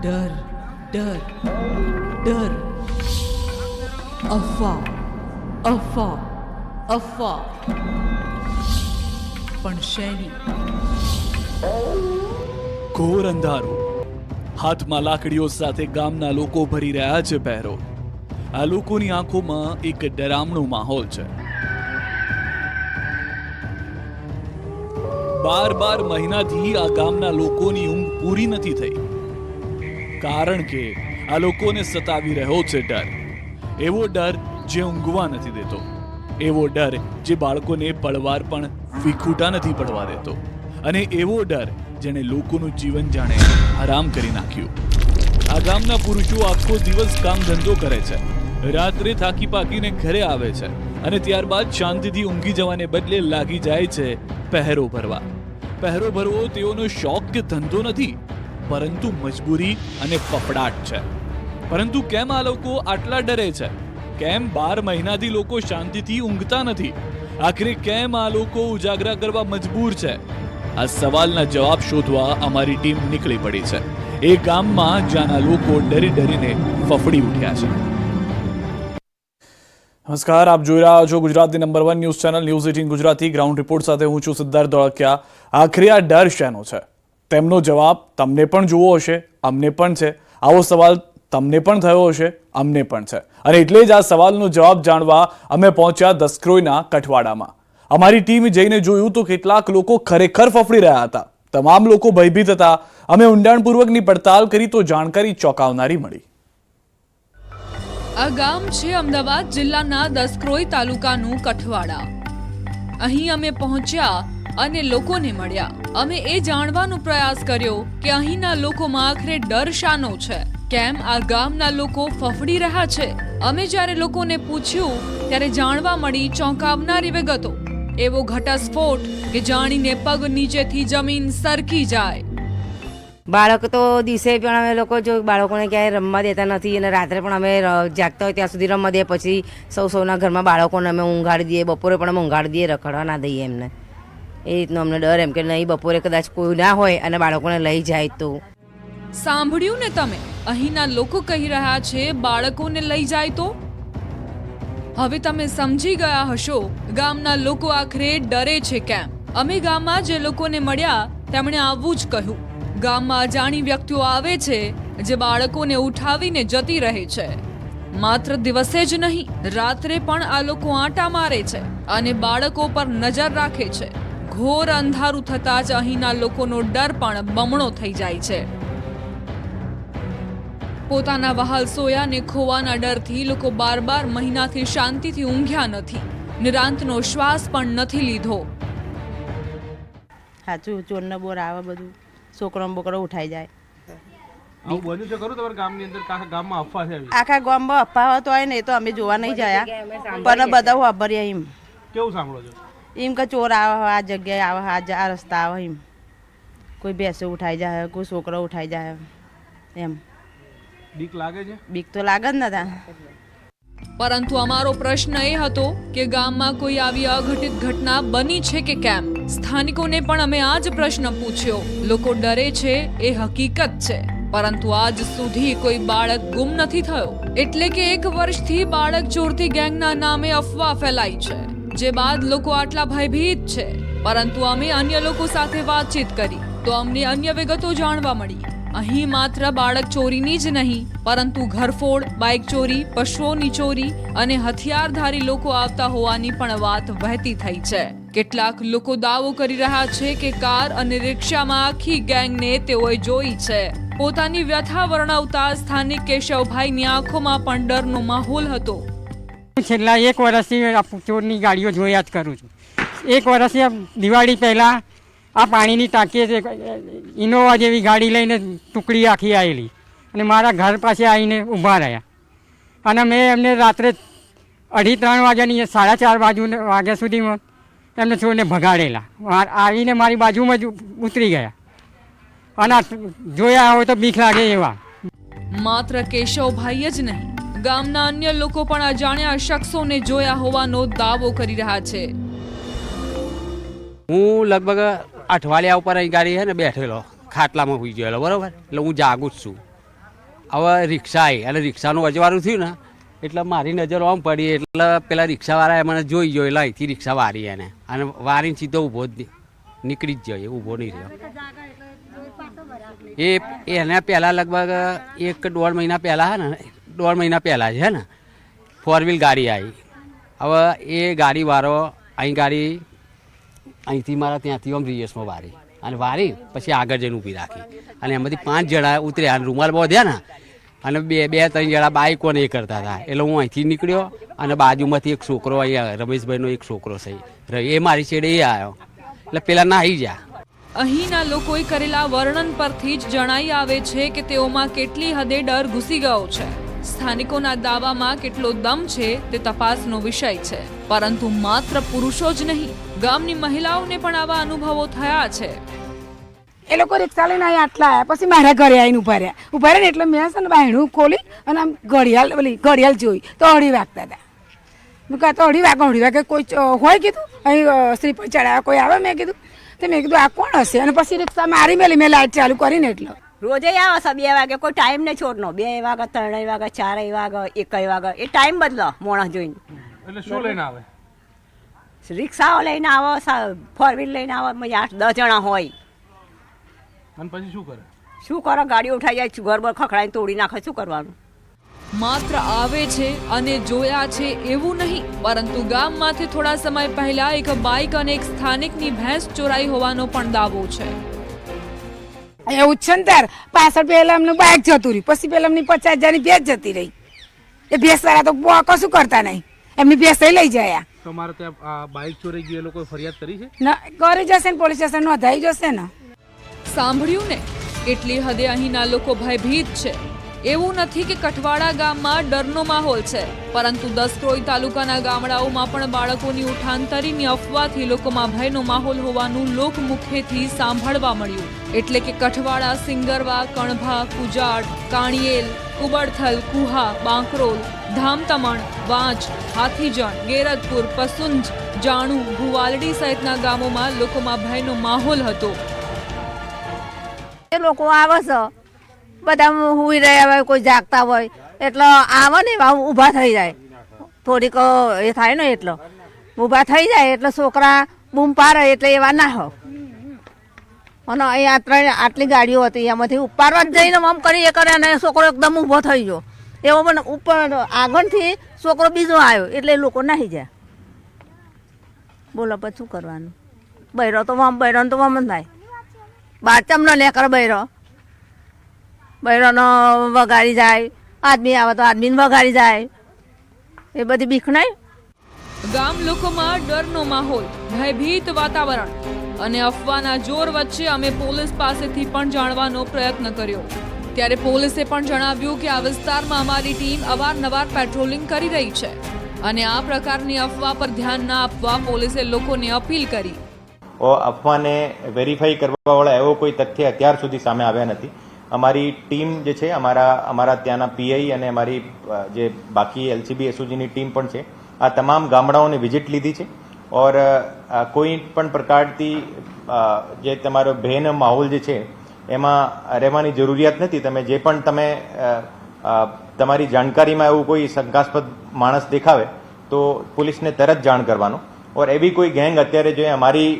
ડર ડર ડર, અફવા અફવા અફવા, પણ શેની? ઘોર અંધારું, હાથમાં લાકડીઓ સાથે ગામના લોકો ભરી રહ્યા છે પહેરો. આ લોકોની આંખોમાં એક ડરામણો માહોલ છે. 12 મહિનાથી આ ગામના લોકોની ઊંઘ પૂરી નથી થઈ, કારણ કે આ લોકોને સતાવી રહ્યો છે ડર. એવો ડર જે ઊંઘવા નથી દેતો, એવો ડર જે બાળકોને પળવાર પણ વિખૂટા નથી પડવા દેતો, અને એવો ડર જેણે લોકોનું જીવન જાણે હરામ કરી નાખ્યું. આ ગામના પુરુષો આખો દિવસ કામ ધંધો કરે છે, રાત્રે થાકી પાકીને ઘરે આવે છે, અને ત્યારબાદ શાંતિથી ઊંઘી જવાને બદલે લાગી જાય છે પહેરો ભરવા. પહેરો ભરવો તેઓનો શોખ કે ધંધો નથી, પરંતુ મજબૂરી અને ફફડાટ છે. પરંતુ કેમ આ લોકો આટલા ડરે છે? કેમ 12 મહિનાથી લોકો શાંતિથી ઊંઘતા નથી? આખરે કેમ આ લોકો ઉજાગરા કરવા મજબૂર છે? આ સવાલના જવાબ શોધવા અમારી ટીમ નીકળી પડી છે એ ગામમાં જ્યાંના લોકો ડરી ડરીને ફફડી ઉઠ્યા છે. નમસ્કાર, આપ જોઈ રહ્યા છો ગુજરાતની number 1 news channel news 18 Gujarati. Ground report સાથે હું છું સિદ્ધાર્થ ધોળકિયા. આખરે આ ડર શેનો છે? તેમનો જવાબ તમને પણ જોવો હશે, અમને પણ છે. આવો સવાલ તમને પણ થયો હશે, અમને પણ છે. અને એટલે જ આ સવાલનો જવાબ જાણવા અમે પહોંચ્યા દસક્રોઈના કઠવાડામાં. અમારી ટીમે જઈને જોયું તો કેટલાક લોકો ખરેખર ફફડી રહ્યા હતા. તમામ લોકો ભયભીત હતા. અમે ઊંડાણપૂર્વકની પડતાલ કરી તો જાણકારી ચોંકાવનારી મળી. આ ગામ છે અમદાવાદ જિલ્લાના દસક્રોઈ તાલુકાનું કઠવાડા. અહીં અમે પહોંચ્યા અને લોકોને મળ્યા. અમે એ જાણવાનો પ્રયાસ કર્યો કે અહીંના લોકોમાં આખરે ડર શાનો છે? કેમ આ ગામના લોકો ફફડી રહ્યા છે? અમે જ્યારે લોકોને પૂછ્યું ત્યારે જાણવા મળી ચોંકાવનારી વિગતો. એવો ઘટસ્ફોટ કે જાણીને પગ નીચેથી જમીન સરકી જાય. બાળક તો દિવસે પણ અમે લોકો જો બાળકોને ક્યાંય રમવા દેતા નથી, અને રાત્રે પણ અમે જાગતા હોય ત્યાં સુધી રમવા દઈએ. પછી સૌના ઘરમાં બાળકોને અમે ઊંઘાડી દઈએ, બપોરે પણ અમે ઊંઘાડી દઈએ, રખડવા ના દઈએ એમને. એ રીતનો અમને ડર એમ કે નહીં બપોરે કદાચ કોઈ ના હોય અને બાળકોને લઈ જાય તો. સાંભળ્યું ને તમે? અહીંના લોકો કહી રહ્યા છે બાળકોને લઈ જાય તો. હવે તમે સમજી ગયા હશો ગામના લોકો આખરે ડરે છે કેમ. અમે ગામમાં જે લોકોને મળ્યા તેમણે આવું જ કહ્યું. ગામમાં અજાણી વ્યક્તિઓ આવે છે જે બાળકોને ઉઠાવીને જતી રહે છે. માત્ર દિવસે જ નહીં, રાત્રે પણ આ લોકો આંટા મારે છે અને બાળકો પર નજર રાખે છે. ઘોર અંધારું થતાં જ અહીંના લોકોનો ડર પણ બમણો થઈ જાય છે. પોતાના વહાલ સોયાને ખોવાના ડરથી લોકો 12 મહિનાથી શાંતિથી ઊંઘ્યા નથી, નિરાંતનો શ્વાસ પણ નથી લીધો. સાચું, ચોરને બોર આવે, બધું છોકરો બોકરો ઉઠાઈ જાય. આખા ગામમાં અફવા તો હોય ને, એ તો અમે જોવા નહીં જાય, પણ બધા વાપરીએ એમ. કેવું સાંભળો છો? એમ કે ચોર આવે, આ જગ્યાએ આવે, આ રસ્તા આવે, એમ કોઈ ભેંસો ઉઠાઈ જાય, કોઈ છોકરો ઉઠાઈ જાય એમ. બીક લાગે છે? બીક તો લાગે જ નતા. પરંતુ અમારો પ્રશ્ન એ હતો કે ગામમાં કોઈ આવી અઘટિત ઘટના બની છે કે કેમ. સ્થાનિકોને પણ અમે આ જ પ્રશ્ન પૂછ્યો. લોકો ડરે છે એ હકીકત છે, પરંતુ આજ સુધી કોઈ બાળક ગુમ નથી થયો. એટલે કે 1 વર્ષથી બાળક ચોરતી ગેંગના નામે અફવા ફેલાઈ છે, જે બાદ લોકો આટલા ભયભીત છે. પરંતુ અમે અન્ય લોકો સાથે વાતચીત કરી તો અમને અન્ય વિગતો જાણવા મળી. અહીં માત્ર બાળક ચોરીની જ નહીં, પરંતુ ઘરફોડ, બાઇક ચોરી, પશુઓની ચોરી અને હથિયારધારી લોકો આવતા હોવાની પણ વાત વહેતી થઈ છે. કેટલાક લોકો દાવો કરી રહ્યા છે કે કાર અને રિક્ષામાં આખી ગેંગને તેઓએ જોઈ છે. પોતાની વ્યથા વર્ણવતા સ્થાનિક કેશવભાઈની આંખોમાં પણ ડરનો માહોલ હતો. છેલ્લા 1 વર્ષથી ચોરની ગાડીઓ જોયા જ કરું છું. 1 વર્ષથી દિવાળી પહેલાં આ પાણીની ટાંકી છે, ઇનોવા જેવી ગાડી લઈને ટુકડી આખી આવેલી અને મારા ઘર પાસે આવીને ઊભા રહ્યા. અને મેં એમને રાત્રે 2:30 વાગ્યાની 4:30 વાગ્યા સુધીમાં એમને છોડને ભગાડેલા. આવીને મારી બાજુમાં જ ઉતરી ગયા, અને જોયા હોય તો બીક લાગે એવા. માત્ર કેશવભાઈ જ નહીં, ગામના અન્ય લોકો પણ અજાણ્યા શખ્સોને જોયા હોવાનો દાવો કરી રહ્યા છે. હું લગભગ અઠવાડિયા ઉપર અહીં ગાડી છે ને બેઠેલો, ખાટલામાં સુઈ ગયેલો, બરાબર. એટલે હું જાગું જ છું. હવે રિક્ષા આવી અને રિક્ષાનું અજવાળું થયું ને એટલે મારી નજર આમ પડી એટલે પેલા રિક્ષાવાળાએ મને જોઈ ગયો એટલે અહીંથી રિક્ષા વારી એને અને વારીને સીધો ઊભો જ નીકળી જ જાય, ઊભો નહીં રહ્યો. એને પહેલાં લગભગ 1-1.5 મહિના પહેલાં હે ને 1.5 મહિના પહેલાં છે ને 4 વ્હીલ ગાડી આવી. હવે એ ગાડીવાળો અહીંથી મારા ત્યાંથી આમ રિયસમાં વારી અને વારી પછી આગળ જઈને ઊભી રાખી અને એમાંથી 5 જણા ઉતર્યા અને રૂમાલ બાંધ્યા ને અને 2-3 જણા બાઈકોને એ કરતા હતા. એટલે હું અહીંથી નીકળ્યો અને બાજુમાંથી એક છોકરો અહીંયા રમેશભાઈનો એક છોકરો છે એ મારી છેડે એ આવ્યો એટલે પેલા નાહી જા. અહીંના લોકોએ કરેલા વર્ણન પરથી જ જણાઈ આવે છે કે તેઓમાં કેટલી હદે ડર ઘૂસી ગયો છે. સ્થાનિકોના દાવામાં કેટલો દમ છે તે તપાસનો વિષય છે. પરંતુ માત્ર પુરુષો જ નહીં, ગામની મહિલાઓને પણ આવા અનુભવો થયા છે. એ લોકો રિક્ષા લઈને અહીં આટલા આવ્યા પછી મારા ઘરે આવીને ઉભા રહ્યા ને એટલે મેં છે ને બાયણું ખોલી અને આમ ઘડિયાળ જોઈ તો 2:30 વાગતા હતા. મેં કહ્યું તો 2:30 વાગે કોઈ હોય કીધું અહીં શ્રીફળ ચડાવવા કોઈ આવે? મેં કીધું તો મેં કીધું આ કોણ હશે અને પછી રિક્ષા મારી મેલી મેં લાઇટ ચાલુ કરીને એટલે રોજે આવે છે 2 વાગે કોઈ ટાઈમ નહીં છોડનો 2 વાગે 3 વાગે 4 વાગે 1 વાગે એ ટાઈમ બદલો મોણસ જોઈને. એટલે શું લઈને આવે? રિક્ષાઓ લઈને આવે, 4 વ્હીલ લઈને આવે, 8-10 જણા હોય. અને પછી શું કરે? ગાડી ઉઠાઈ જાય, ઘર બર ખખડાઈને તોડી નાખે, શું કરવાનું? માત્ર આવે છે અને જોયા છે એવું નહીં, પરંતુ ગામમાંથી થોડા સમય પહેલા એક બાઇક અને એક સ્થાનિકની ભેંસ ચોરાઈ હોવાનો પણ દાવો છે. એવું છે ને તાર પાછળ પહેલા એમનું બાઇક જતું રહ્યું પછી પેલા એમની 50,000ની ભેંસ જતી રહી. એ ભેંસ વાળા તો કશું કરતા નહીં, એમની ભેંસ લઈ જાય. તમારે ત્યાં બાઇક ચોરી ગઈ એ લોકો ફરિયાદ કરી છે? ના, કરી જશે ને પોલીસ સ્ટેશન નોંધાઈ જશે ને. સાંભળ્યું ને, કેટલી હદે અહીંના લોકો ભયભીત છે. એવું નથી કે કઠવાડા ગામમાં ડરનો માહોલ છે, પરંતુ દસક્રોઈ તાલુકાના ગામડાઓમાં પણ બાળકોની ઉઠાંતરીની અફવાથી લોકોમાં ભયનો માહોલ હોવાનું લોકમુખેથી સાંભળવા મળ્યું. એટલે કે કઠવાડા, સિંગરવા, કણભા, કુજાડ, કાણિયેલ, કુબડથલ, કુહા, બાંકરોલ, ધામતમણ, વાંચ, હાથીજણ, ગેરતપુર, પસુંજ, જાણુ, ભુવાલડી સહિતના ગામોમાં લોકોમાં ભયનો માહોલ હતો. એ લોકો આવે છે બધા હુઈ રહ્યા હોય, કોઈ જાગતા હોય એટલે આવે ને ઊભા થઈ જાય, થોડીક એ થાય ને એટલે ઊભા થઈ જાય એટલે છોકરા બૂમ પાડે એટલે એવા ના હોય. અને અહીંયા આટલી ગાડીઓ હતી એમાંથી ઉપાડવા જ જઈને આમ કરી એ કરે અને છોકરો એકદમ ઊભો થઈ ગયો. એવો પણ ઉપર આગળથી છોકરો બીજો આવ્યો એટલે એ લોકો નાહી જાય. બોલો પછી શું કરવાનું? બૈરો તો આમ બૈરાનો તો આમ જ થાય. બારચમનો લે કરે બૈરોનો વગાડી જાય, આદમી આવે તો આદમીને વગાડી જાય, એ બધી બીક નહીં. ગામ લોકોમાં ડરનો માહોલ, ભયભીત વાતાવરણ અને અફવાના જોર વચ્ચે અમે પોલીસ પાસેથી પણ જાણવાનો પ્રયત્ન કર્યો. ત્યારે પોલીસે પણ જણાવ્યું કે આ વિસ્તારમાં અમારી ટીમ અવારનવાર પેટ્રોલિંગ કરી રહી છે અને આ પ્રકારની અફવા પર ધ્યાન ના આપવા પોલીસે લોકોને અપીલ કરી. અફવાને વેરીફાઈ કરવાવાળા એવો કોઈ તથ્ય અત્યાર સુધી સામે આવ્યા નથી. અમારી ટીમ જે છે, અમારા ત્યાંના પીઆઈ અને અમારી જે બાકી એલસીબી એસઓજીની ટીમ પણ છે, આ તમામ ગામડાઓને વિઝિટ લીધી છે. ઓર કોઈ પણ પ્રકારથી જે તમારો ભયનો માહોલ જે છે એમાં રહેવાની જરૂરિયાત નથી. તમે જે પણ તમારી જાણકારીમાં એવું કોઈ શંકાસ્પદ માણસ દેખાવે તો પોલીસને તરત જાણ કરવાનો. ઓર એવી કોઈ ગેંગ અત્યારે જો અમારી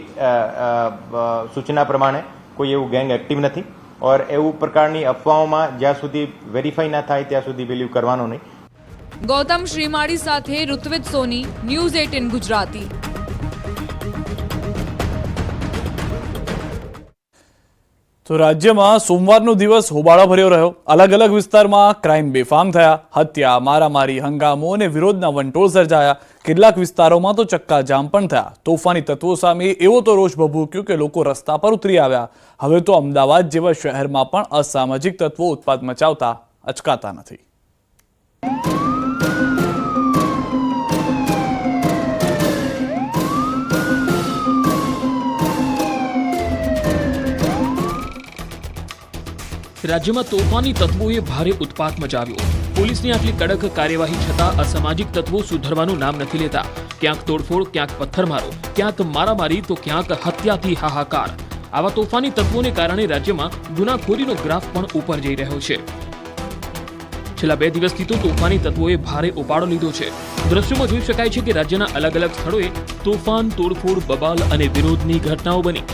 સૂચના પ્રમાણે કોઈ એવું ગેંગ એક્ટિવ નથી. ઓર એવું પ્રકારની અફવાઓમાં જ્યાં સુધી વેરીફાઈ ના થાય ત્યાં સુધી બિલીવ કરવાનો નહીં. ગૌતમ શ્રીમાળી સાથે ઋત્વિજ સોની, ન્યૂઝ 18 ગુજરાતી. તો રાજ્યમાં સોમવારનો દિવસ હોબાળો ભર્યો રહ્યો. અલગ અલગ વિસ્તારમાં ક્રાઇમ બેફામ થયા. હત્યા, મારામારી, હંગામો અને વિરોધના વંટોળ સર્જાયા. કેટલાક વિસ્તારોમાં તો ચક્કાજામ પણ થયા. તોફાની તત્વો સામે એવો તો રોષ ભભૂક્યો કે લોકો રસ્તા પર ઉતરી આવ્યા. હવે તો અમદાવાદ જેવા શહેરમાં પણ અસામાજિક તત્વો ઉત્પાત મચાવતા અચકાતા નથી. રાજ્યમાં તોફાની તત્વોએ ભારે ઉત્પાત મચાવ્યો. પોલીસની આટલી કડક કાર્યવાહી છતાં અસામાજિક તત્વો સુધરવાનું નામ નથી લેતા. ક્યાંક તોડફોડ, ક્યાંક પથ્થરમારો, ક્યાંક મારામારી તો ક્યાંક હત્યાથી હાહાકાર. આવા તોફાની તત્વોને કારણે રાજ્યમાં ગુનાખોરીનો ગ્રાફ પણ ઉપર જઈ રહ્યો છે. છેલ્લા 2 દિવસથી તો તોફાની તત્વોએ ભારે ઉપાડો લીધો છે. દ્રશ્યોમાં જોઈ શકાય છે કે રાજ્યના અલગ અલગ સ્થળોએ તોફાન, તોડફોડ, બબાલ અને વિરોધની ઘટનાઓ બની.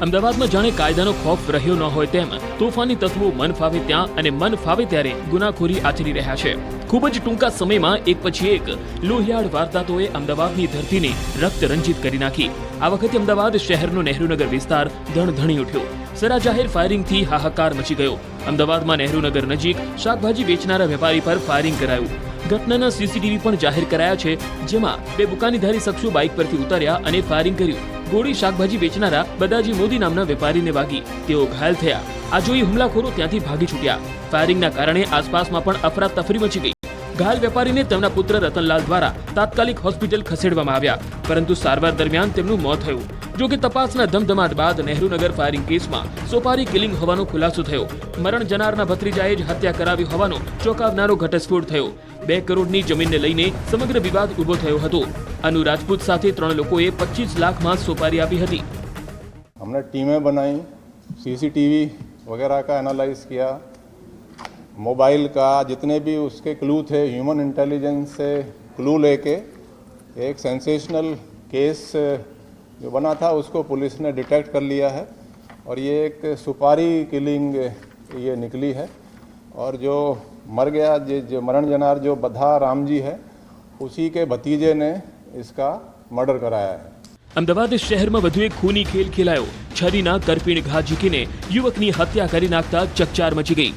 અમદાવાદમાં જાણે કાયદાનો ખોફ રહ્યો ન હોય તેમ તોફાની તત્વો મન ફાવે ત્યાં અને મન ફાવે ત્યારે ગુનાખોરી આચરી રહ્યા છે. ખૂબ જ ટૂંકા સમયમાં એક પછી એક લોહિયાળ વારદાતોએ અમદાવાદની ધરતીને રક્તરંજિત કરી નાખી. આ વખતે અમદાવાદ શહેરનો નહેરુનગર વિસ્તાર ધણધણી ઉઠ્યો. સરા જાહેર ફાયરિંગથી હાહાકાર મચી ગયો. અમદાવાદમાં નહેરુનગર નજીક શાકભાજી વેચનારા વેપારી પર ફાયરિંગ કરાયું. ઘટનાના સીસીટીવી પણ જાહેર કરાયા છે, જેમાં 2 બુકાનીધારી શખ્સો બાઇક પરથી ઉતર્યા અને ફાયરિંગ કર્યું. ગોળી શાકભાજી વેચનારા બદાજી મોદી નામના વેપારીને વાગી. તેઓ ઘાયલ થયા. આ જોઈ હુમલાખોરો ત્યાંથી ભાગી છૂટ્યા. ફાયરિંગના કારણે આસપાસમાં પણ અફરાતફરી મચી ગઈ. ઘાયલ વેપારીને તેમના પુત્ર રતનલાલ દ્વારા તાત્કાલિક હોસ્પિટલ ખસેડવામાં આવ્યા, પરંતુ સારવાર દરમિયાન તેમનું મોત થયું. જો કે તપાસના ધમધમાટ બાદ નહેરુનગર ફાયરિંગ કેસમાં સોપારી કિલિંગ હોવાનો ખુલાસો થયો. મરણ જનારના ભત્રીજાએ જ હત્યા કરાવી હોવાનો ચોંકાવનારો ઘટસ્ફોટ થયો. 2 કરોડની જમીનને લઈને સમગ્ર વિવાદ ઉભો થયો હતો. અનુ રાજપૂત સાથે 3 લોકોએ 25 લાખમાં સોપારી આપી હતી. हमने टीमें बनाई, सीसीटीवी वगैरह का एनालाइज किया, मोबाइल का जितने भी उसके क्लू थे, ह्यूमन इंटेलिजेंस से क्लू लेके एक सेंसेशनल केस जो बना था उसको पुलिस ने डिटेक्ट कर लिया है और ये एक सुपारी किलिंग ये निकली है. और जो मर गया जो मरण जनार जो बधा राम जी है, उसी के भतीजे ने इसका मर्डर कराया है. અમદાવાદ શહેરમાં વધુ એક ખૂની ખેલ ખેલાયો. છરીના કરપીણ ઘા ઝીકીને યુવકની હત્યા કરી નાખતા ચકચાર મચી ગઈ.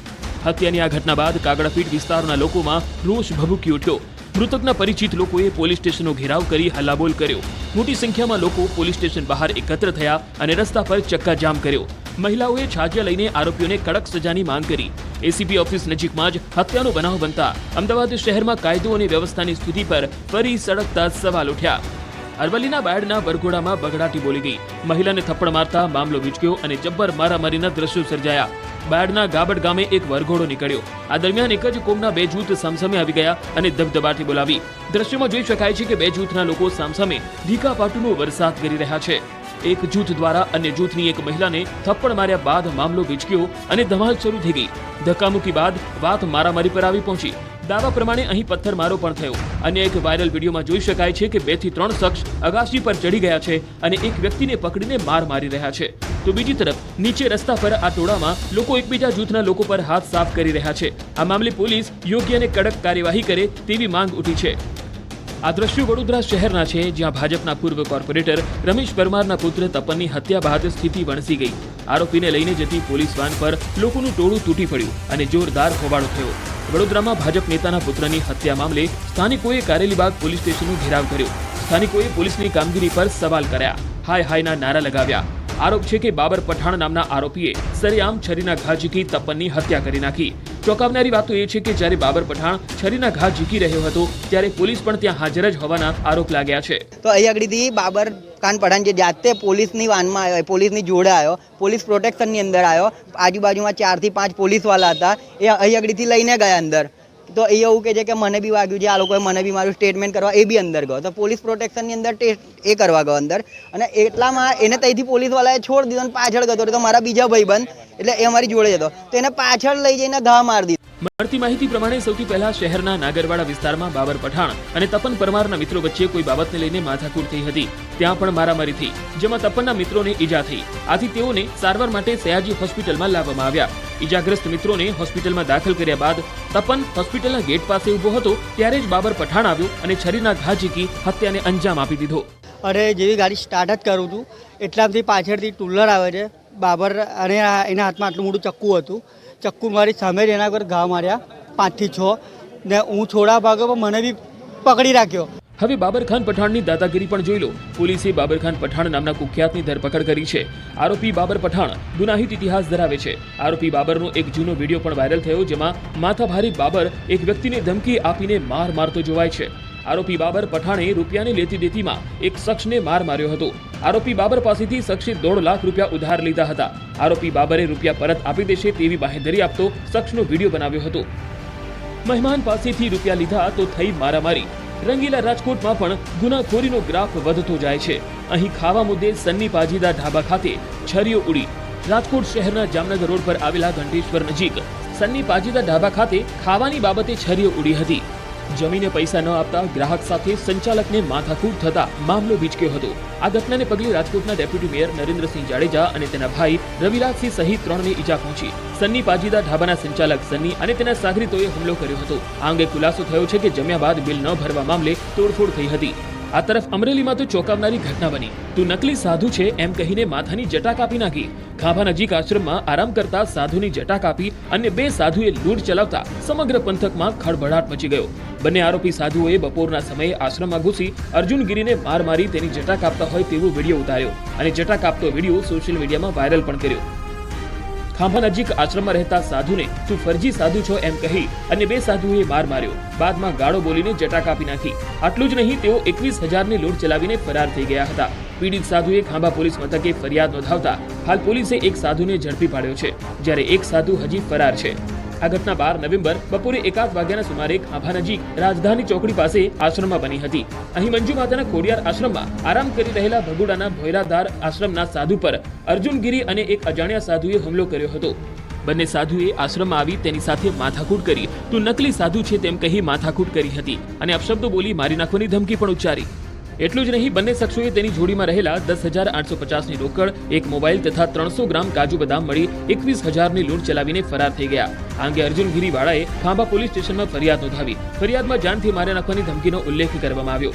હત્યાની આ ઘટના બાદ કાગડાપીઠ વિસ્તારના લોકોમાં રોષ ભભૂકી ઉઠ્યો. મૃતકના પરિચિત લોકોએ પોલીસ સ્ટેશનનો ઘેરાવ કરી હલ્લાબોલ કર્યો. મોટી સંખ્યામાં લોકો પોલીસ સ્ટેશન બહાર એકત્ર થયા અને રસ્તા પર ચક્કાજામ કર્યો. મહિલાઓએ છાજિયા લઈને આરોપીઓને કડક સજાની માંગ કરી. એસીપી ઓફિસ નજીકમાં જ હત્યાનો બનાવ બનતા અમદાવાદ શહેરમાં કાયદો અને વ્યવસ્થાની સ્થિતિ પર ફરી સળગતા સવાલ ઉઠ્યા. અરવલ્લીના બાયડના વરઘોડામાં બગડાટી બોલી ગઈ. મહિલાને થપ્પડ મારતા મામલો વિચક્યો અને જબ્બર મારામારીના દ્રશ્યો સર્જાયા. બાયડના ગાબડ ગામે એક વરઘોડો નીકળ્યો. આ દરમિયાન એક જ કોમના 2 જૂથ સામસામે આવી ગયા અને ધબધબાટી બોલાવી. દ્રશ્યમાં જોઈ શકાય છે કે 2 જૂથના લોકો સામસામે ઢીકા પાટુનો વરસાદ કરી રહ્યા છે. એક જૂથ દ્વારા અન્ય જૂથની એક મહિલાને થપ્પડ માર્યા બાદ મામલો વિચક્યો અને ધમાલ શરૂ થઈ ગઈ. ધક્કામુક્કી બાદ વાત મારામારી પર આવી પહોંચી. દાવા પ્રમાણે અહીં પથ્થરમારો પણ થયો. અન્ય એક વાયરલ વિડીયોમાં જોઈ શકાય છે કે 2 થી 3 શખ્સ અગાશી પર ચડી ગયા છે અને એક વ્યક્તિને પકડીને માર મારી રહ્યા છે. તો બીજી તરફ નીચે રસ્તા પર આ ટોળામાં લોકો એકબીજા જૂથના લોકો પર હાથ સાફ કરી રહ્યા છે. આ મામલે પોલીસ યોગ્ય અને કડક કાર્યવાહી કરે તેવી માંગ ઉઠી છે. આ દ્રશ્યો વડોદરા શહેરના છે, જ્યાં ભાજપના પૂર્વ કોર્પોરેટર રમેશ પરમારના પુત્ર તપનની હત્યા બાદ સ્થિતિ વણસી ગઈ. આરોપીને લઈને જતી પોલીસ વાન પર લોકોનું ટોળું તૂટી પડ્યું અને જોરદાર હોબાળો થયો. વડોદરામાં ભાજપ નેતાના પુત્રની હત્યા મામલે સ્થાનિકોએ કારેલીબાગ પોલીસ સ્ટેશનનો ઘેરાવ કર્યો. સ્થાનિકોએ પોલીસની કામગીરી પર સવાલ કર્યા. હાય હાયના નારા લગાવ્યા. આરોપ છે કે બાબર પઠાણ નામના આરોપીએ સરેઆમ છરીના ઘા ઝીકી તપનની હત્યા કરી નાખી. ચોંકાવનારી વાત તો એ છે કે જ્યારે બાબર પઠાણ છરીના ઘા ઝીકી રહ્યો હતો ત્યારે પોલીસ પણ ત્યાં હાજર જ હોવાના આરોપ લાગ્યા છે. તો અહીં આગળથી બાબર ખાન પઠાણ જે જાતે પોલીસની વાનમાં આવ્યો, પોલીસની જોડે આવ્યો, પોલીસ પ્રોટેક્શનની અંદર આવ્યો. આજુબાજુમાં 4 થી 5 પોલીસવાળા હતા, એ અહીં આગળથી લઈને ગયા અંદર. તો એ એવું કહે છે કે મને બી વાગ્યું છે, આ લોકોએ મને બી મારું સ્ટેટમેન્ટ કરવા એ બી અંદર ગયો. તો પોલીસ પ્રોટેક્શનની અંદર એ કરવા ગયો અંદર, અને એટલામાં એને ત્યાંથી પોલીસવાળાએ છોડ દીધો અને પાછળ ગયો. તો મારા બીજા ભાઈબંધ એટલે એ અમારી જોડે હતો, તો એને પાછળ લઈ જઈને ઘા મારી દીધો. મળતી માહિતી પ્રમાણે સૌથી પહેલા શહેરના નાગરવાડા વિસ્તારમાં બાબર પઠાણ અને તપન પરમારના મિત્રો વચ્ચે કોઈ બાબતને લઈને માથાકૂટ થઈ હતી. ત્યાં પણ મારામારી થઈ, જેમાં તપનના મિત્રોને ઈજા થઈ. આથી તેઓને સારવાર માટે સયાજી હોસ્પિટલમાં લાવવામાં આવ્યા. ઈજાગ્રસ્ત મિત્રોને હોસ્પિટલમાં દાખલ કર્યા બાદ તપન હોસ્પિટલના ગેટ પાસે ઊભો હતો ત્યારે જ બાબર પઠાણ આવ્યો અને છરીના ઘા ઝીકી હત્યાને અંજામ આપી દીધો. અરે જેવી ગાડી સ્ટાર્ટ જ કરું છું એટલાથી પાછળથી ટુલર આવે છે. બાબર અને એના હાથમાં આટલું મોટું ચક્કુ હતું. ચક્કુ મારી સામે એના પર ઘા માર્યા 5 થી 6 ને હું છોડા ભાગ્યો પણ મને બી પકડી રાખ્યો. હવે બાબર ખાન પઠાણની દાદાગીરી પણ જોઈ લો. પોલીસે બાબર ખાન પઠાણ નામના કુખ્યાતની ધરપકડ કરી છે. આરોપી બાબર પઠાણ ગુનાહિત ઇતિહાસ ધરાવે છે. આરોપી બાબરનો એક જૂનો વિડીયો પણ વાયરલ થયો, જેમાં માથાભારી બાબર એક વ્યક્તિને ધમકી આપીને માર મારતો જોવાય છે. આરોપી બાબર પઠાણે રૂપિયાની લેતી દેતીમાં એક શખ્સને માર માર્યો હતો. આરોપી બાબર પાસેથી શખ્સે 1.5 લાખ રૂપિયા ઉધાર લીધા હતા. આરોપી બાબરે રૂપિયા પરત આપી દેશે તેવી બાંહેધરી આપતો શખ્સનો વિડીયો બનાવ્યો હતો. મહેમાન પાસેથી રૂપિયા લીધા તો થઈ મારામારી. રંગીલા રાજકોટમાં પણ ગુનાખોરીનો ગ્રાફ વધતો જાય છે. અહીં ખાવા મુદ્દે સન્ની પાજીદા ઢાબા ખાતે છરીઓ ઉડી. રાજકોટ શહેરના જામનગર રોડ પર આવેલા ઘંટેશ્વર નજીક સન્ની પાજીદા ઢાબા ખાતે ખાવાની બાબતે છરીઓ ઉડી હતી. જમીને પૈસા ન આપતા ગ્રાહક સાથે સંચાલકને માથાકૂટ થતા મામલો ભીચક્યો હતો. આ ઘટનાને પગલે રાજકોટના ડેપ્યુટી મેયર નરેન્દ્રસિંહ જાડેજા અને તેના ભાઈ રવિરાજસિંહ સહિત 3ને ઈજા પહોંચી. સન્ની પાજીદા ઢાબાના સંચાલક સન્ની અને તેના સાગરીતોએ હુમલો કર્યો હતો. આ અંગે ખુલાસો થયો છે કે જમ્યા બાદ બિલ ન ભરવા મામલે તોડફોડ થઈ હતી. આ તરફ અમરેલીમાં તો ચોંકાવનારી ઘટના બની. તું નકલી સાધુ છે એમ કહીને માથાની જટા કાપી નાખી. ખાંભા નજીક આશ્રમમાં આરામ કરતા સાધુની જટા કાપી અને 2 સાધુએ લૂંટ ચલાવતા સમગ્ર પંથકમાં ખળભળાટ મચી ગયો. બંને આરોપી સાધુઓએ બપોરના સમયે આશ્રમમાં ઘૂસી અર્જુનગીરીને માર મારી તેની જટા કાપતા હોય તેવો વિડીયો ઉતાર્યો અને જટા કાપતો વિડીયો સોશિયલ મીડિયામાં વાયરલ પણ કર્યો. ખાંભા નજીક આશ્રમમાં રહેતા સાધુને તું ફરજી સાધુ છો એમ કહી અને 2 સાધુએ માર માર્યો. બાદમાં ગાળો બોલીને જટા કાપી નાખી. આટલું જ નહીં, તેઓ 21,000ની લૂંટ ચલાવીને ફરાર થઈ ગયા હતા. પીડિત સાધુએ ખાંભા પોલીસ મથકે ફરિયાદ નોંધાવતા હાલ પોલીસે એક સાધુને ઝડપી પાડ્યો છે, જ્યારે એક સાધુ હજી ફરાર છે. આ ઘટના 12 નવેમ્બર બપોરે 1 વાગ્યાના સુમારે ખાંભા નજીક રાજધાની ચોકડી પાસે આશ્રમમાં બની હતી. અહીં મંજુ માતાના ખોડિયાર આશ્રમમાં આરામ કરી રહેલા ભગુડાના ભોયરાધાર આશ્રમના સાધુ પર અર્જુનગીરી અને એક અજાણ્યા સાધુએ હુમલો કર્યો હતો. બંને સાધુએ આશ્રમમાં આવી તેની સાથે માથાકૂટ કરી. તું નકલી સાધુ છે તેમ કહી માથાકૂટ કરી હતી અને અપશબ્દો બોલી મારી નાખવાની ધમકી પણ ઉચ્ચારી. એટલું જ નહીં, બંને શખ્સોએ તેની જોડીમાં રહેલા 10,850ની રોકડ, એક મોબાઈલ તથા 300 ગ્રામ કાજુ બદામ મળી 21,000ની લૂંટ ચલાવીને ફરાર થઈ ગયા. આ અંગે અર્જુનગીરી વાળાએ ખાંભા પોલીસ સ્ટેશનમાં ફરિયાદ નોંધાવી. ફરિયાદમાં જાનથી મારી નાખવાની ધમકીનો ઉલ્લેખ કરવામાં આવ્યો.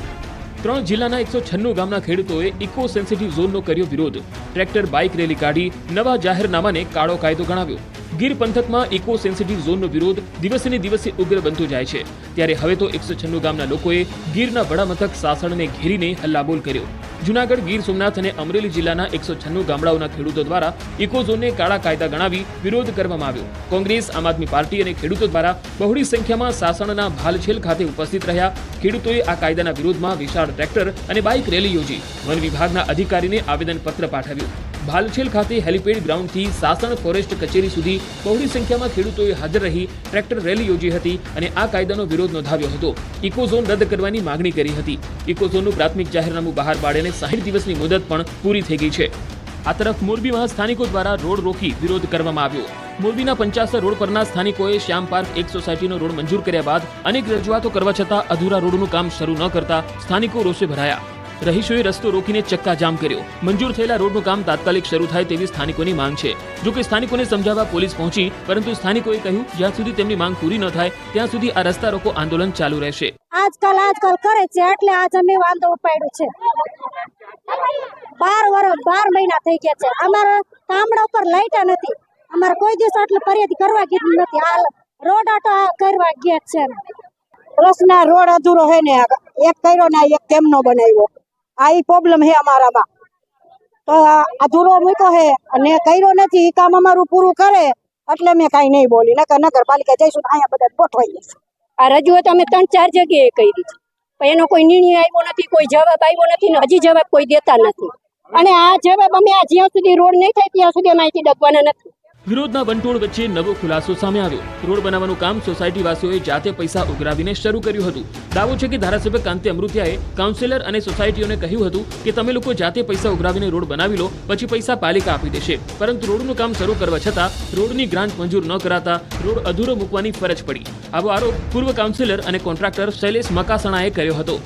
3 જિલ્લાના 196 ગામના ખેડૂતોએ ઇકો સેન્સિટિવ ઝોનનો કર્યો વિરોધ. ટ્રેક્ટર બાઇક રેલી કાઢી નવા જાહેરનામાને કાળો કાયદો ગણાવ્યો. ગીર પંથકમાં ઇકો સેન્સિટિવ ઝોનનો વિરોધ દિવસે દિવસે ઉગ્ર બનતો જાય છે. ત્યારે હવે તો 196 ગામના લોકોએ ગીરના વડામથક સાસણને ઘેરીને હલ્લાબોલ કર્યો. જૂનાગઢ, ગીર સોમનાથ અને અમરેલી જિલ્લાના 196 ગામડાઓના ખેડૂતો દ્વારા ઇકો ઝોનને કાળા કાયદા ગણાવી વિરોધ કરવામાં આવ્યો. કોંગ્રેસ, આમ આદમી પાર્ટી અને ખેડૂતો દ્વારા બહોળી સંખ્યામાં સાસણના ભાલછેલ ખાતે ઉપસ્થિત રહ્યા. ખેડૂતોએ આ કાયદાના વિરોધમાં વિશાળ ટ્રેક્ટર અને બાઇક રેલી યોજી વન વિભાગના અધિકારીને આવેદનપત્ર પાઠવ્યું. ભાલછેલ ખાતે હેલિપેડ ગ્રાઉન્ડથી સાસણ ફોરેસ્ટ કચેરી સુધી બહોળી સંખ્યામાં ખેડૂતોએ હાજર રહી ટ્રેક્ટર રેલી યોજી હતી અને આ કાયદાનો વિરોધ નોંધાવ્યો હતો. ઇકો ઝોન રદ કરવાની માંગણી કરી હતી. ઇકો ઝોનનું પ્રાથમિક જાહેરનામું બહાર પાડીને 60 દિવસની મુદત પણ પૂરી થઈ ગઈ છે. આ તરફ મોરબીમાં સ્થાનિકો દ્વારા રોડ રોકી વિરોધ કરવામાં આવ્યો. મોરબીના 50 રોડ પરના સ્થાનિકોએ શ્યામ પાર્ક એક સોસાયટીનો રોડ મંજૂર કર્યા બાદ અનેક રજૂઆતો કરવા છતાં અધૂરા રોડનું કામ શરૂ ન કરતા સ્થાનિકો રોષે ભરાયા. રહીશોએ રસ્તો રોકીને ચક્કાજામ કર્યો. મંજૂર થયેલા રોડનું કામ તાત્કાલિક શરૂ થાય તેવી સ્થાનિકોની માંગ છે. જોકે સ્થાનિકોને સમજાવવા પોલીસ પહોંચી, પરંતુ સ્થાનિકોએ કહ્યું જ્યાં સુધી તેમની માંગ પૂરી ન થાય ત્યાં સુધી આ રસ્તા રોકો આંદોલન ચાલુ રહેશે. આજકાલ કરે છે એટલે આજ અમે વાંધો ઉપાડ્યો છે. 12 મહિના થઈ ગયા છે. અમારા ગામડા ઉપર લાઈટ નથી. અમારે કોઈ દિવસ આટલી ફરિયાદ કરવા ગઈ નથી. હાલ રોડ આટો કરવા ગયા છે. પ્રશ્ન રોડ અધૂરો હે ને, એક કર્યો ને એક કેમ નો બનાવ્યો, આ ઈ પ્રોબ્લેમ હે અમારામાં. તો અધૂરો મૂક્યો હે અને કર્યો નથી. ઈ કામ અમારું પૂરું કરે એટલે મેં કાંઈ નહીં બોલી. નગરપાલિકા જઈશું તો અહીંયા બધા ગોઠવાઈ જશે. આ રજૂઆત અમે 3-4 જગ્યાએ કરી છે, પણ એનો કોઈ નિર્ણય આવ્યો નથી, કોઈ જવાબ આવ્યો નથી ને હજી જવાબ કોઈ દેતા નથી. અને આ જવાબ અમે જ્યાં સુધી રોડ નહીં થાય ત્યાં સુધી અમે અહીંથી ડગવાના નથી. વિરોધના વંટોળ વચ્ચે નવો ખુલાસો સામે આવ્યો. રોડ બનાવવાનું કામ સોસાયટી વાસીઓએ જાતે પૈસા ઉઘરાવીને શરૂ કર્યું હતું. દાવો છે કે ધારાસભ્ય કાંતિ અમૃતિયાએ કાઉન્સિલર અને સોસાયટીઓને કહ્યું હતું કે તમે લોકો જાતે પૈસા ઉઘરાવીને રોડ બનાવી લો, પછી પૈસા પાલિકા આપી દેશે. પરંતુ રોડનું કામ શરૂ કરવા છતાં રોડની ગ્રાન્ટ મંજૂર ન કરાતા રોડ અધૂરો મૂકવાની ફરજ પડી. આવો આરોપ પૂર્વ કાઉન્સિલર અને કોન્ટ્રાક્ટર શૈલેષ મકાસણાએ કર્યો હતો.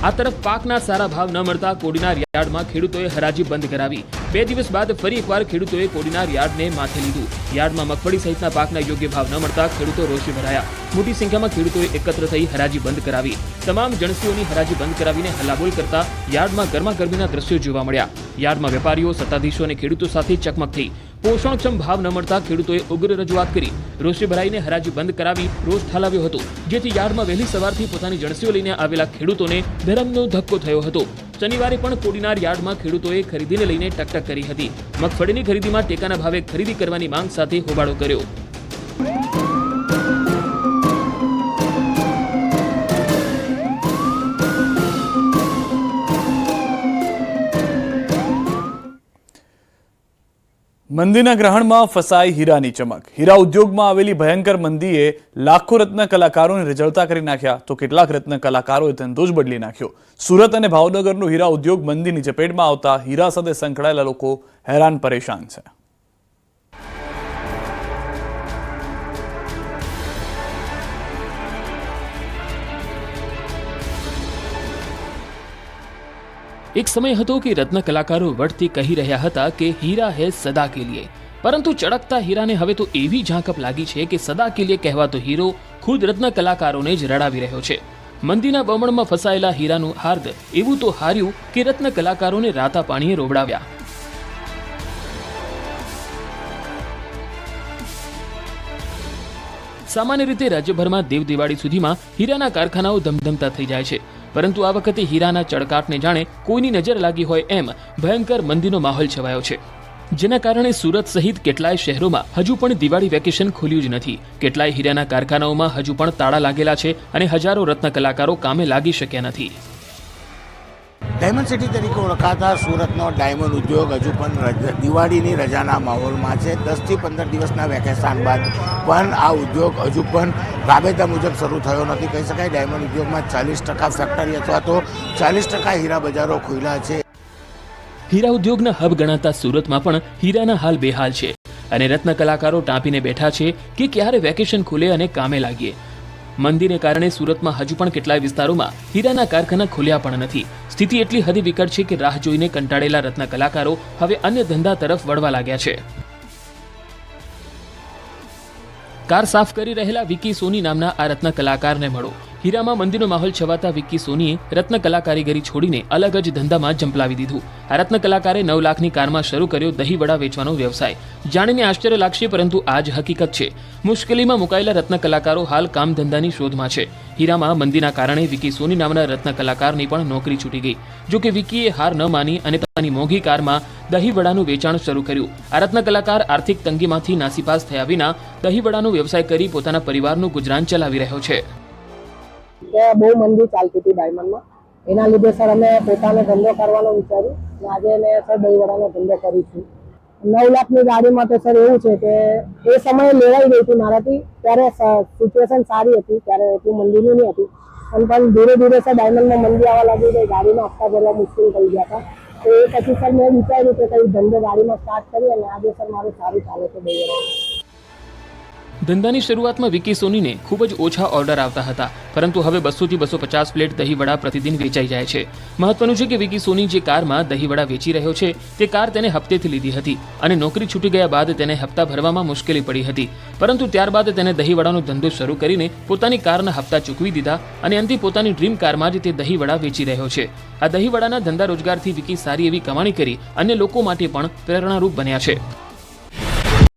આ તરફ પાકના સારા ભાવ ન મળતા કોડીનાર યાર્ડમાં ખેડૂતોએ હરાજી બંધ કરાવી. 2 દિવસ બાદ ફરી એકવાર ખેડૂતોએ કોડીનાર યાર્ડને માથે લીધું. યાર્ડમાં મગફળી સહિતના પાકના યોગ્ય ભાવ ન મળતા ખેડૂતો રોષે ભરાયા. મોટી સંખ્યામાં ખેડૂતોએ એકત્ર થઈ હરાજી બંધ કરાવી. તમામ જણસીઓની હરાજી બંધ કરાવીને હલ્લાબોલ કરતા યાર્ડમાં ગરમાગરમીના દ્રશ્યો જોવા મળ્યા. યાર્ડમાં વેપારીઓ, સત્તાધીશો અને ખેડૂતો સાથે ચકમક થઈ. પોષણક્ષમ ભાવ ન મળતા ખેડૂતોએ ઉગ્ર રજૂઆત કરી. રોષે ભરાઈને હરાજી બંધ કરાવી રોષ ઠાલવ્યો હતો, જેથી યાર્ડમાં વહેલી સવારથી પોતાની જણસીઓ લઈને આવેલા ખેડૂતોને ધરમનો ધક્કો થયો હતો. શનિવારે પણ કોડીનાર યાર્ડમાં ખેડૂતોએ ખરીદીને લઈને ટકટક કરી હતી. મગફળીની ખરીદીમાં ટેકાના ભાવે ખરીદી કરવાની માંગ સાથે હોબાળો કર્યો. મંદીના ગ્રહણમાં ફસાઈ હીરાની ચમક. હીરા ઉદ્યોગમાં આવેલી ભયંકર મંદીએ લાખો રત્ન કલાકારોને રજળતા કરી નાખ્યા, તો કેટલાક રત્ન કલાકારોએ ધંધો જ બદલી નાખ્યો. સુરત અને ભાવનગરનો હીરા ઉદ્યોગ મંદીની ચપેટમાં આવતા હીરા સાથે સંકળાયેલા લોકો હેરાન પરેશાન છે. એક સમય હતો કે રત્ન કલાકારો વટથી કહી રહ્યા હતા કે હીરા હે સદા કે લીએ, પરંતુ ચળકતા હીરાને હવે તો એવી ઝાંકપ લાગી છે કે સદા કે લીએ કહેવાતો હીરો ખુદ રત્ન કલાકારોને જ રડાવી રહ્યો છે. મંદીના બમણમાં ફસાયેલા હીરાનું હાર્દ એવું તો હાર્યું કે રત્ન કલાકારોને રાતા પાણીએ રોવડાવ્યા. સામાન્ય રીતે રાજ્યભરમાં દેવ દિવાળી સુધીમાં હીરાના કારખાનાઓ ધમધમતા થઈ જાય છે, પરંતુ આ વખતે હીરાના ચળકાટને જાણે કોઈની નજર લાગી હોય એમ ભયંકર મંદીનો માહોલ છવાયો છે, જેના કારણે સુરત સહિત કેટલાય શહેરોમાં હજુ પણ દિવાળી વેકેશન ખુલ્યું જ નથી. કેટલાય હીરાના કારખાનાઓમાં હજુ પણ તાળા લાગેલા છે અને હજારો રત્ન કલાકારો કામે લાગી શક્યા નથી. ડાયમંડ સિટી તરીકે ઓળખાતા સુરતનો ડાયમંડ ઉદ્યોગ હજુ પણ દિવાળીની રજાના માહોલમાં છે. 10 થી 15 દિવસના વેકેશન બાદ પણ આ ઉદ્યોગ હજુ પણ રાબેતા મુજબ શરૂ થયો નથી કહી શકાય. ડાયમંડ ઉદ્યોગમાં 40% ફેક્ટરી અથવા તો 40% હીરા બજારો ખુલ્લા છે. હીરા ઉદ્યોગના હબ ગણાતા સુરતમાં પણ હીરાના હાલ બેહાલ છે અને રત્ન કલાકારો ટાંપીને બેઠા છે કે ક્યારે વેકેશન ખુલે અને કામે લાગીએ. મંદીને કારણે સુરતમાં હજુ પણ કેટલાય વિસ્તારોમાં હીરાના કારખાના ખુલ્યા પણ નથી. સ્થિતિ એટલી હદે વિકટ છે કે રાહ જોઈને કંટાળેલા રત્ન કલાકારો હવે અન્ય ધંધા તરફ વળવા લાગ્યા છે. કાર સાફ કરી રહેલા વિકી સોની નામના આ રત્ન કલાકારને મળો. હીરામાં મંદીનો માહોલ છવાતા વિકી સોનીએ રત્ન કલાકારીગરી છોડીને અલગ જ ધંધામાં જંપલાવી દીધું. આ રત્ન કલાકારે 9 લાખની કારમાં શરૂ કર્યો દહીં વડા વેચવાનો વ્યવસાય. જાણીને આશ્ચર્ય લાગશે, પરંતુ આ જ હકીકત છે. મુશ્કેલીમાં મુકાયેલા રત્ન કલાકારો હાલ કામ ધંધાની શોધમાં છે. હીરામાં મંદીના કારણે વિકી સોની નામના રત્ન કલાકારની પણ નોકરી છૂટી ગઈ. જો કે વિકીએ હાર ન માની અને પોતાની મોંઘી કારમાં દહીં વડાનું વેચાણ શરૂ કર્યું. આ રત્ન કલાકાર આર્થિક તંગીમાંથી નાસીપાસ થયા વિના દહીં વડાનો વ્યવસાય કરી પોતાના પરિવારનું ગુજરાન ચલાવી રહ્યો છે. બહુ મંદી ચાલતી હતી ડાયમંડમાં, એના લીધે સર અમે પોતાનો ધંધો કરવાનો વિચાર્યું. આજે મેં સર દહીં વડાનો ધંધો કરું છું. 9 લાખની ગાડીમાં તો સર એવું છે કે એ સમયે લેવાઈ ગઈ હતી મારાથી, ત્યારે સિચ્યુએશન સારી હતી, ત્યારે એટલું મંદીનું નહીં હતું. પણ ધીરે ધીરે સર ડાયમંડમાં મંદી આવવા લાગી ગઈ, ગાડીનો હપ્તા ભરવા મુશ્કેલ થઈ ગયા હતા. તો એ પછી સર મેં વિચાર્યું કે કંઈ ધંધો ગાડીમાં સ્ટાર્ટ કરી અને આજે સર મારું સારું ચાલે છે દહીં વડાનું. ધંધાની શરૂઆતમાં વિકી સોનીને ખૂબ જ ઓછા ઓર્ડર આવતા હતા, પરંતુ હવે 200 થી 250 પ્લેટ દહીં વડા પ્રતિદિન વેચાઈ જાય છે. મહત્વનું છે કે વિકી સોની જે કારમાં દહીં વડા વેચી રહ્યો છે તે કાર તેને હપ્તેથી લીધી હતી અને નોકરી છૂટી ગયા બાદ તેને હપ્તા ભરવામાં મુશ્કેલી પડી હતી, પરંતુ ત્યારબાદ તેને દહીં વડાનો ધંધો શરૂ કરીને પોતાની કારના હપ્તા ચૂકવી દીધા અને અંતે પોતાની ડ્રીમ કારમાં જ તે દહીં વડા વેચી રહ્યો છે. આ દહીં વડાના ધંધા રોજગારથી વિકી સારી એવી કમાણી કરી અન્ય લોકો માટે પણ પ્રેરણારૂપ બન્યા છે.